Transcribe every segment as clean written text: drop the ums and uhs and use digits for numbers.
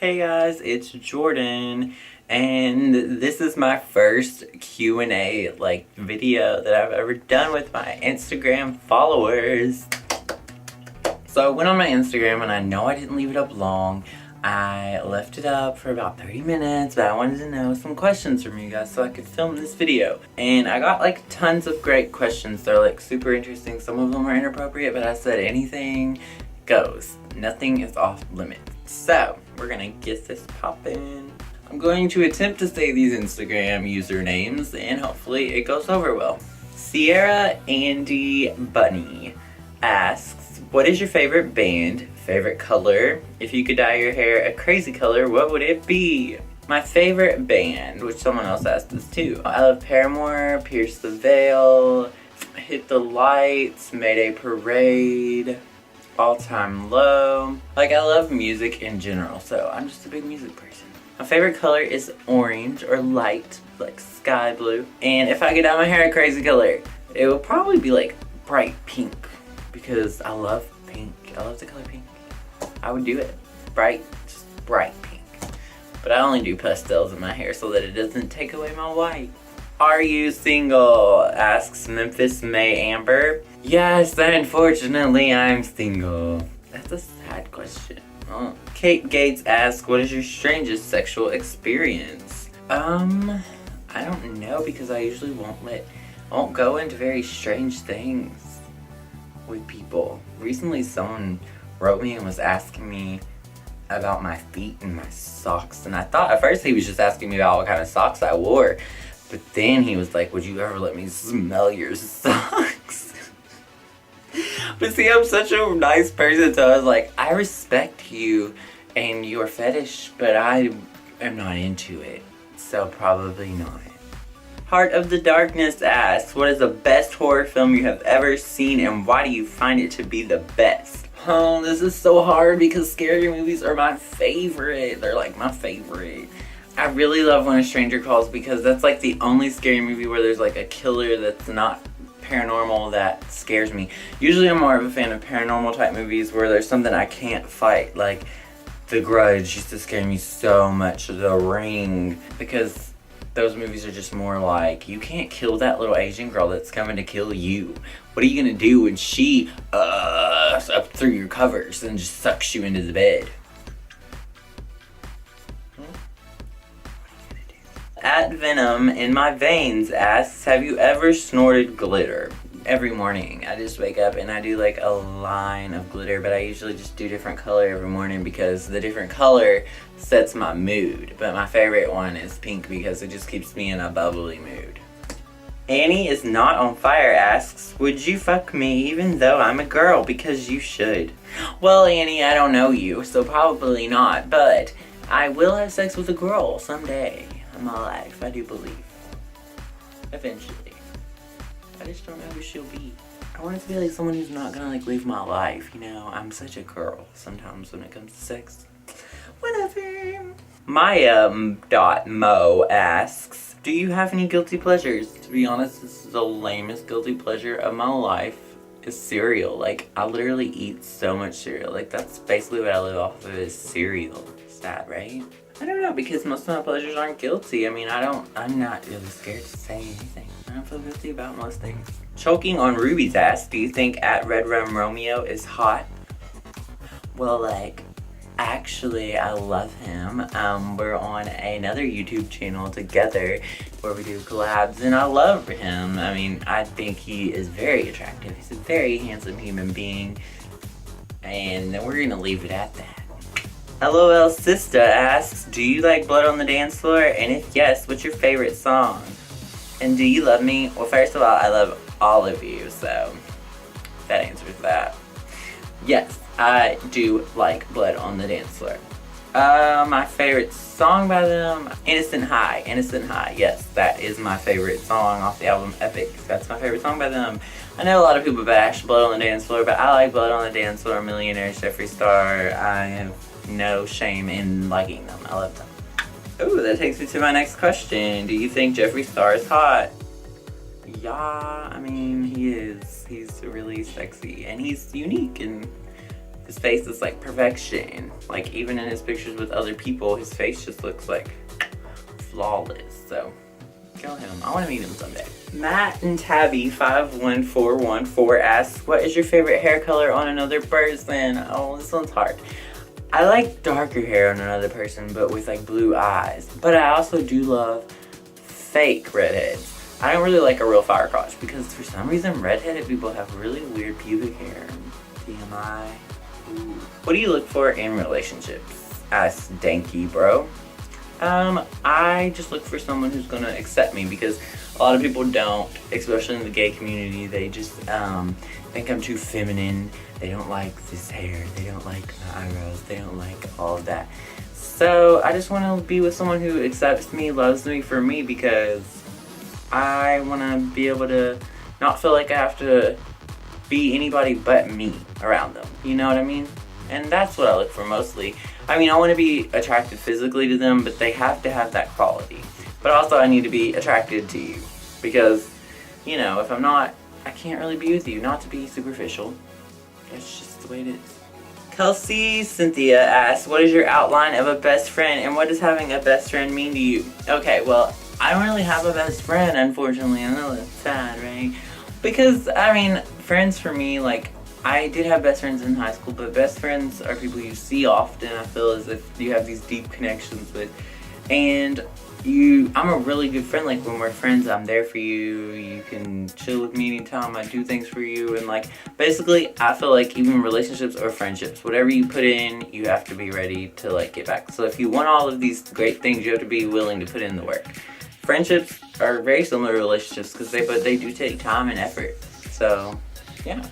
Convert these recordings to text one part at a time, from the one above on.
Hey guys, it's Jordan, and this is my first Q&A video that I've ever done with my Instagram followers. So I went on my Instagram and I know I didn't leave it up long. I left it up for about 30 minutes, but I wanted to know some questions from you guys so I could film this video. And I got tons of great questions. They're super interesting. Some of them are inappropriate, but I said anything goes. Nothing is off limits. So we're gonna get this poppin'. I'm going to attempt to say these Instagram usernames and hopefully it goes over well. Sierra Andy Bunny asks, what is your favorite band, favorite color? If you could dye your hair a crazy color, what would it be? My favorite band, which someone else asked this too. I love Paramore, Pierce the Veil, Hit the Lights, Mayday Parade, All Time Low. I love music in general, so I'm just a big music person. My favorite color is orange or light, sky blue. And if I could dye my hair a crazy color, it would probably be bright pink, because I love pink. I love the color pink. I would do it. Just bright pink. But I only do pastels in my hair so that it doesn't take away my white. Are you single? Asks Memphis May Amber. Yes, unfortunately I'm single. That's a sad question. Oh. Kate Gates asks, what is your strangest sexual experience? I don't know, because I usually won't go into very strange things with people. Recently someone wrote me and was asking me about my feet and my socks, and I thought at first he was just asking me about what kind of socks I wore, but then he was like, would you ever let me smell your socks? But see, I'm such a nice person, so I was like, I respect you and your fetish, but I am not into it, so probably not. Heart of the Darkness asks, what is the best horror film you have ever seen and why do you find it to be the best? Oh, this is so hard because scary movies are my favorite. They're my favorite. I really love When a Stranger Calls because that's the only scary movie where there's a killer that's not paranormal that scares me. Usually I'm more of a fan of paranormal type movies where there's something I can't fight, like The Grudge used to scare me so much, The Ring, because those movies are just more you can't kill that little Asian girl that's coming to kill you. What are you gonna do when she up through your covers and just sucks you into the bed? At Venom in My Veins asks, have you ever snorted glitter? Every morning I just wake up and I do a line of glitter, but I usually just do different color every morning because the different color sets my mood. But my favorite one is pink because it just keeps me in a bubbly mood. Annie is Not on Fire asks, would you fuck me even though I'm a girl? Because you should. Well, Annie, I don't know you, so probably not, but I will have sex with a girl someday in my life, I do believe. Eventually. I just don't know who she'll be. I want it to be someone who's not gonna live my life, you know? I'm such a girl sometimes when it comes to sex. Whatever. Maya.mo asks, do you have any guilty pleasures? To be honest, this is the lamest guilty pleasure of my life is cereal. I literally eat so much cereal. That's basically what I live off of is cereal. Sad, right? I don't know, because most of my pleasures aren't guilty. I'm not really scared to say anything. I don't feel guilty about most things. Choking on Ruby's ass, do you think at Red Rum Romeo is hot? Well, actually, I love him. We're on another YouTube channel together where we do collabs, and I love him. I think he is very attractive. He's a very handsome human being, and we're gonna leave it at that. LOL Sista asks, do you like Blood on the Dance Floor? And if yes, what's your favorite song? And do you love me? Well, first of all, I love all of you, so that answers that. Yes, I do like Blood on the Dance Floor. My favorite song by them, Innocent High. Innocent High, yes, that is my favorite song off the album Epic. That's my favorite song by them. I know a lot of people bash Blood on the Dance Floor, but I like Blood on the Dance Floor, Millionaire, Jeffree Star. I have no shame in liking them. I love them. Ooh, that takes me to my next question. Do you think Jeffree Star is hot? Yeah, he is. He's really sexy and he's unique and his face is like perfection. Like even in his pictures with other people, his face just looks like flawless. So kill him. I want to meet him someday. Matt and Tabby 51414 asks, what is your favorite hair color on another person? Oh, this one's hard. I like darker hair on another person, but with like blue eyes. But I also do love fake redheads. I don't really like a real fire crotch because for some reason redheaded people have really weird pubic hair. TMI. Ooh. What do you look for in relationships? Ask Danky Bro. I just look for someone who's gonna accept me because a lot of people don't, especially in the gay community. They just think I'm too feminine. They don't like this hair. They don't like my eyebrows. They don't like all of that. So I just want to be with someone who accepts me, loves me for me, because I want to be able to not feel like I have to be anybody but me around them. You know what I mean? And that's what I look for mostly. I mean, I want to be attracted physically to them, but they have to have that quality. But also I need to be attracted to you because, you know, if I'm not, I can't really be with you. Not to be superficial. That's just the way it is. Kelsey Cynthia asks, what is your outline of a best friend and what does having a best friend mean to you? Okay, well, I don't really have a best friend, unfortunately. I know that's sad, right? Because, I mean, friends for me, like, I did have best friends in high school, but best friends are people you see often, I feel, as if you have these deep connections with. And I'm a really good friend. Like when we're friends, I'm there for you. You can chill with me anytime. I do things for you. And like, basically, I feel like even relationships or friendships, whatever you put in, you have to be ready to like get back. So if you want all of these great things, you have to be willing to put in the work. Friendships are very similar to relationships because they do take time and effort. So, yeah.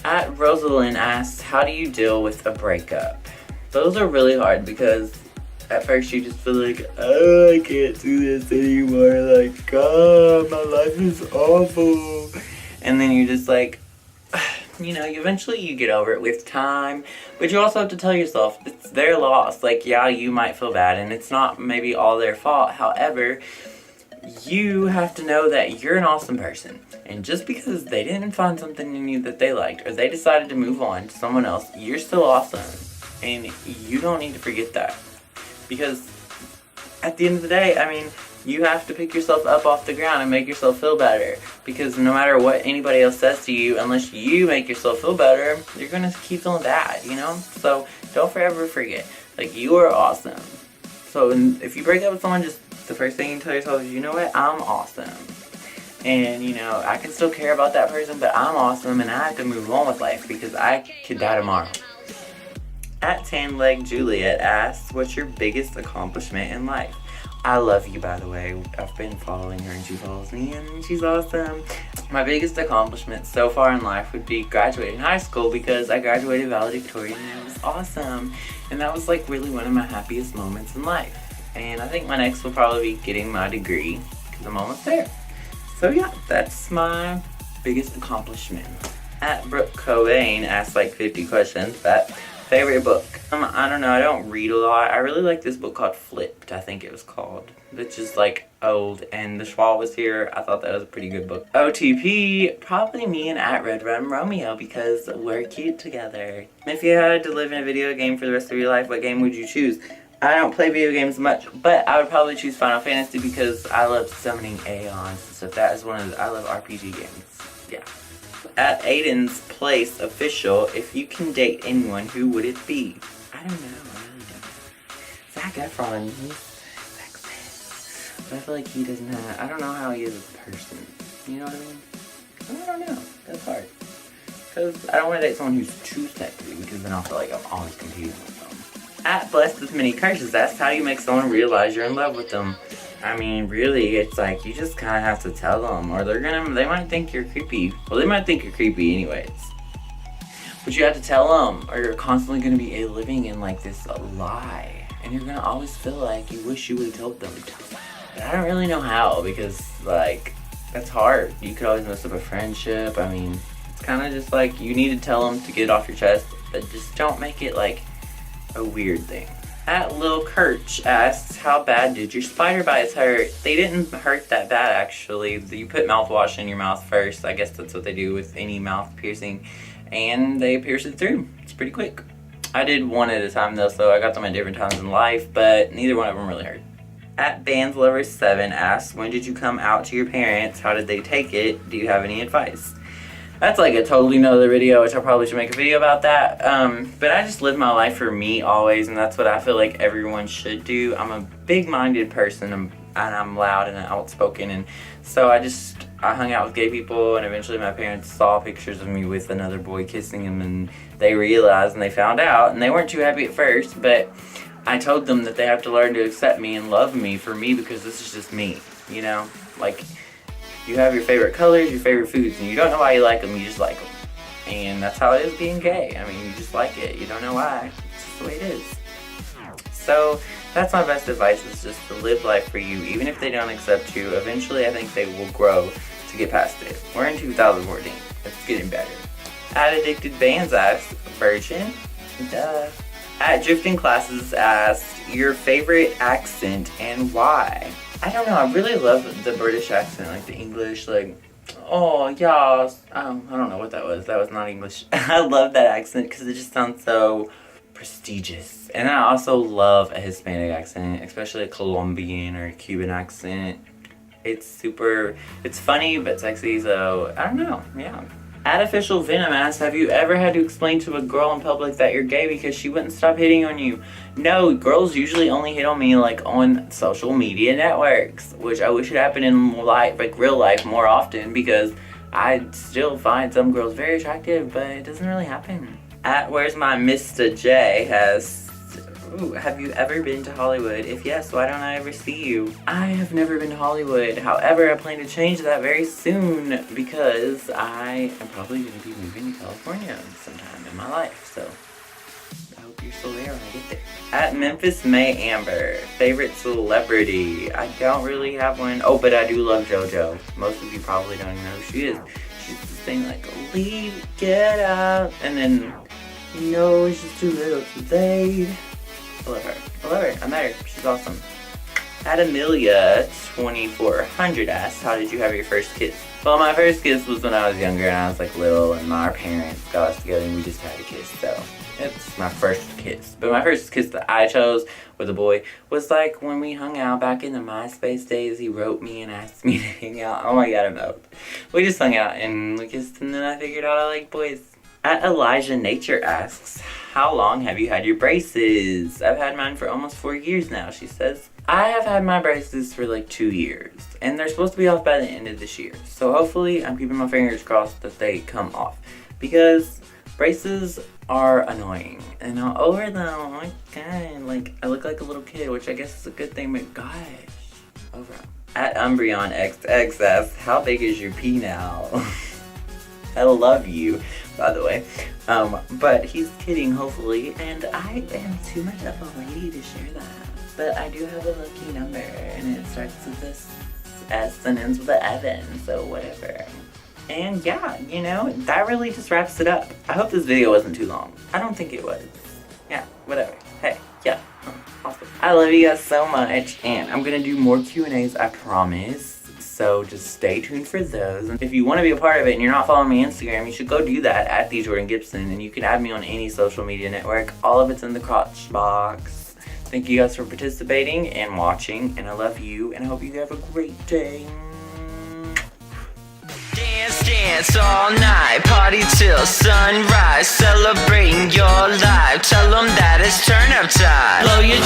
At Rosalind asks, how do you deal with a breakup? Those are really hard because at first you just feel like, oh, I can't do this anymore. Like, God, my life is awful. And then you're just like, you know, eventually you get over it with time. But you also have to tell yourself, it's their loss. Like, yeah, you might feel bad and it's not maybe all their fault. However, you have to know that you're an awesome person. And just because they didn't find something in you that they liked or they decided to move on to someone else, you're still awesome. And you don't need to forget that. Because at the end of the day, I mean, you have to pick yourself up off the ground and make yourself feel better. Because no matter what anybody else says to you, unless you make yourself feel better, you're going to keep feeling bad, you know? So don't forever forget. Like, you are awesome. So if you break up with someone, just the first thing you tell yourself is, you know what, I'm awesome. And, you know, I can still care about that person, but I'm awesome and I have to move on with life because I could die tomorrow. At Tan Leg Juliet asks, what's your biggest accomplishment in life? I love you, by the way. I've been following her and she follows me and she's awesome. My biggest accomplishment so far in life would be graduating high school because I graduated valedictorian and it was awesome. And that was like really one of my happiest moments in life. And I think my next will probably be getting my degree because I'm almost there. So yeah, that's my biggest accomplishment. At Brooke Cobain asks like 50 questions. That favorite book? I don't know, I don't read a lot. I really like this book called Flipped, I think it was called. Which is like old and the Schwal was here. I thought that was a pretty good book. OTP, probably me and at Red Rum Romeo because we're cute together. If you had to live in a video game for the rest of your life, what game would you choose? I don't play video games much, but I would probably choose Final Fantasy because I love summoning Aeons and stuff. That is I love RPG games. Yeah. At Aiden's Place Official, if you can date anyone, who would it be? I don't know. I really don't know. Zac Efron, he's sexy. But I feel like he doesn't have, I don't know how he is as a person. You know what I mean? I don't know. That's hard. Because I don't want to date someone who's too sexy because then I'll feel like I'm always competing with them. At Blessed with Many Curses, that's how you make someone realize you're in love with them. I mean, really, it's like, you just kind of have to tell them, or they might think you're creepy. Well, they might think you're creepy anyways. But you have to tell them, or you're constantly going to be living in like this lie. And you're going to always feel like you wish you would have told them. But I don't really know how, because like, that's hard. You could always mess up a friendship. I mean, it's kind of just like, you need to tell them to get it off your chest, but just don't make it like a weird thing. At Lil Kirch asks, how bad did your spider bites hurt? They didn't hurt that bad, actually. You put mouthwash in your mouth first. I guess that's what they do with any mouth piercing. And they pierce it through. It's pretty quick. I did one at a time though, so I got them at different times in life, but neither one of them really hurt. At BandsLover7 asks, when did you come out to your parents? How did they take it? Do you have any advice? That's like a totally another video, which I probably should make a video about that. But I just live my life for me always, and that's what I feel like everyone should do. I'm a big-minded person, and I'm loud and outspoken, and so I hung out with gay people, and eventually my parents saw pictures of me with another boy kissing him, and they realized and they found out, and they weren't too happy at first, but I told them that they have to learn to accept me and love me for me, because this is just me, you know? Like, you have your favorite colors, your favorite foods, and you don't know why you like them, you just like them. And that's how it is being gay. I mean, you just like it. You don't know why. It's just the way it is. So, that's my best advice, is just to live life for you. Even if they don't accept you, eventually I think they will grow to get past it. We're in 2014. It's getting better. At Addicted Bands asks, virgin? Duh. At Drifting Classes asks, your favorite accent and why? I don't know, I really love the British accent, like the English, like, oh, yes. I don't know what that was. That was not English. I love that accent because it just sounds so prestigious. And I also love a Hispanic accent, especially a Colombian or a Cuban accent. It's funny but sexy, so I don't know, yeah. At Official Venom asks, have you ever had to explain to a girl in public that you're gay because she wouldn't stop hitting on you? No, girls usually only hit on me like on social media networks, which I wish it happened in life, like real life, more often, because I still find some girls very attractive, but it doesn't really happen. At Where's My Mr. J has, ooh, have you ever been to Hollywood? If yes, why don't I ever see you? I have never been to Hollywood. However, I plan to change that very soon because I am probably going to be moving to California sometime in my life. So I hope you're still there when I get there. At Memphis May Amber, favorite celebrity? I don't really have one. Oh, but I do love JoJo. Most of you probably don't even know who she is. She's just saying like, leave, get out, and then, you know, it's just too little too late. I love her. I met her. She's awesome. At Amelia2400 asks, how did you have your first kiss? Well, my first kiss was when I was younger and I was like little, and our parents got us together and we just had a kiss, so it's my first kiss. But my first kiss that I chose with a boy was like when we hung out back in the MySpace days. He wrote me and asked me to hang out. Oh my god, I'm out. We just hung out and we kissed, and then I figured out I like boys. At Elijah Nature asks, how long have you had your braces? I've had mine for almost 4 years now, she says. I have had my braces for like 2 years, and they're supposed to be off by the end of this year. So hopefully, I'm keeping my fingers crossed that they come off, because braces are annoying. And all over them, oh my god, like, I look like a little kid, which I guess is a good thing, but gosh, over. At UmbreonXX asks, how big is your pee now? I love you, by the way. But he's kidding, hopefully, and I am too much of a lady to share that. But I do have a lucky number, and it starts with this S and ends with an Evan, so whatever. And yeah, you know, that really just wraps it up. I hope this video wasn't too long. I don't think it was. Yeah, whatever. Hey, yeah, awesome. I love you guys so much, and I'm gonna do more Q&As, I promise. So just stay tuned for those. And if you want to be a part of it and you're not following me on Instagram, you should go do that at TheJordanGibson, and you can add me on any social media network. All of it's in the crotch box. Thank you guys for participating and watching, and I love you, and I hope you have a great day. Dance, dance all night, party till sunrise, celebrating your life. Tell them that it's turn up time. Blow your